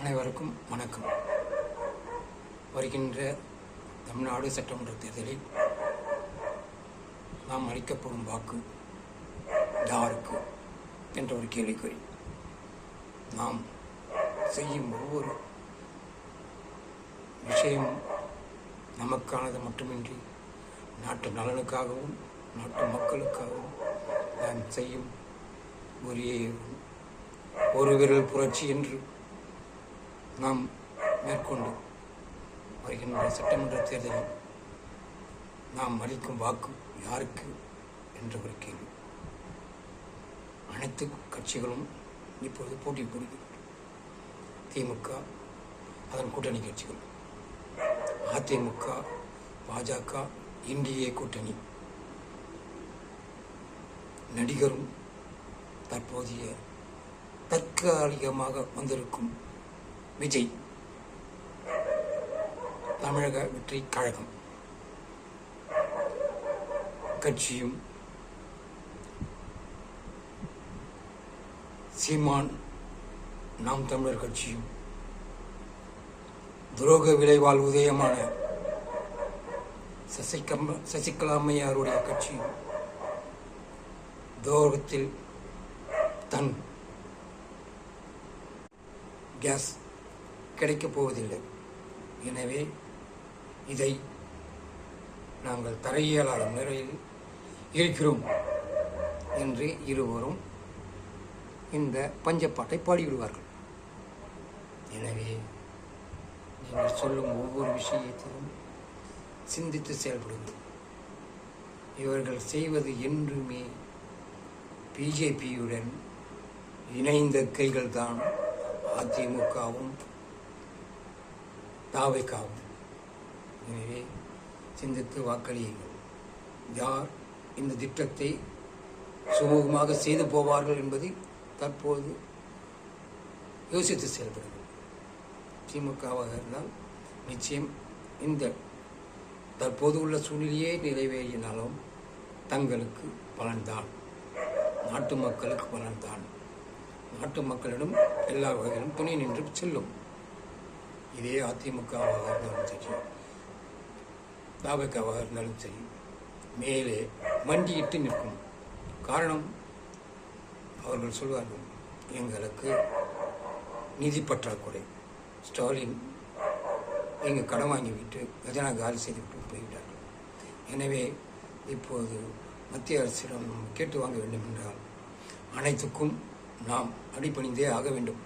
அனைவருக்கும் வணக்கம். வருகின்ற தமிழ்நாடு சட்டமன்ற தேர்தலில் நாம் அளிக்கப்படும் வாக்கு யாருக்கு என்ற ஒரு கேள்விக்குறி. நாம் செய்யும் ஒவ்வொரு விஷயமும் நமக்கானது மட்டுமின்றி நாட்டு நலனுக்காகவும் நாட்டு மக்களுக்காகவும் நாம் செய்யும் ஒரே ஒரு விரல் புரட்சி என்று நாம் மேற்கொண்டு வருகின்ற சட்டமன்ற தேர்தலில் நாம் அளிக்கும் வாக்கு யாருக்கு என்ற ஒரு கேள்வி. அனைத்து கட்சிகளும் இப்பொழுது போட்டி போடுகிறது. திமுக, அதன் கூட்டணி கட்சிகள், அதிமுக, பாஜக, என்டிஏ கூட்டணி, நடிகரும் தற்போதைய தற்காலிகமாக வந்திருக்கும் விஜய், தமிழக வெற்றி கழகம் கட்சியும், சீமான் நாம் தமிழர் கட்சியும், துரோக விளைவால் உதயமான சசிகலா அம்மையாருடைய கட்சியும் துரோகத்தில் தன் கேஸ் கிடைக்கப் போவதில்லை. எனவே இதை நாங்கள் தரையியலாத முறையில் இருக்கிறோம் என்று இருவரும் இந்த பஞ்சப்பாட்டை பாடிவிடுவார்கள். எனவே நீங்கள் சொல்லும் ஒவ்வொரு விஷயத்திலும் சிந்தித்து செயல்படுங்கள். இவர்கள் செய்வது என்றுமே பிஜேபியுடன் இணைந்த கைகள் தான் அதிமுகவும் தாவேக்காவும். எனவே சிந்தித்து வாக்களியுங்கள். யார் இந்த திட்டத்தை சுமூகமாக செய்து போவார்கள் என்பதை தற்போது யோசித்து செயல்படுங்கள். திமுகவாக இருந்தால் நிச்சயம் இந்த தற்போது உள்ள சூழ்நிலையே நிறைவேறினாலும் தங்களுக்கு பலன்தான், நாட்டு மக்களுக்கு பலன்தான். நாட்டு மக்களிடம் எல்லா வகையிலும் துணை நின்று செல்லும். இதே அதிமுகவாக இருந்தாலும் சரி, தாவேக்காவாக இருந்தாலும் சரி, மேலே மண்டியிட்டு நிற்கும். காரணம், அவர்கள் சொல்வார்கள், எங்களுக்கு நிதி பற்றாக்குறை, ஸ்டாலின் இங்கு கடன் வாங்கிவிட்டு கஜனா காலி செய்துவிட்டு போய்விட்டார்கள். எனவே இப்போது மத்திய அரசிடம் கேட்டு வாங்க வேண்டும் என்றால் அனைத்துக்கும் நாம் அடிபணிந்தே ஆக வேண்டும்.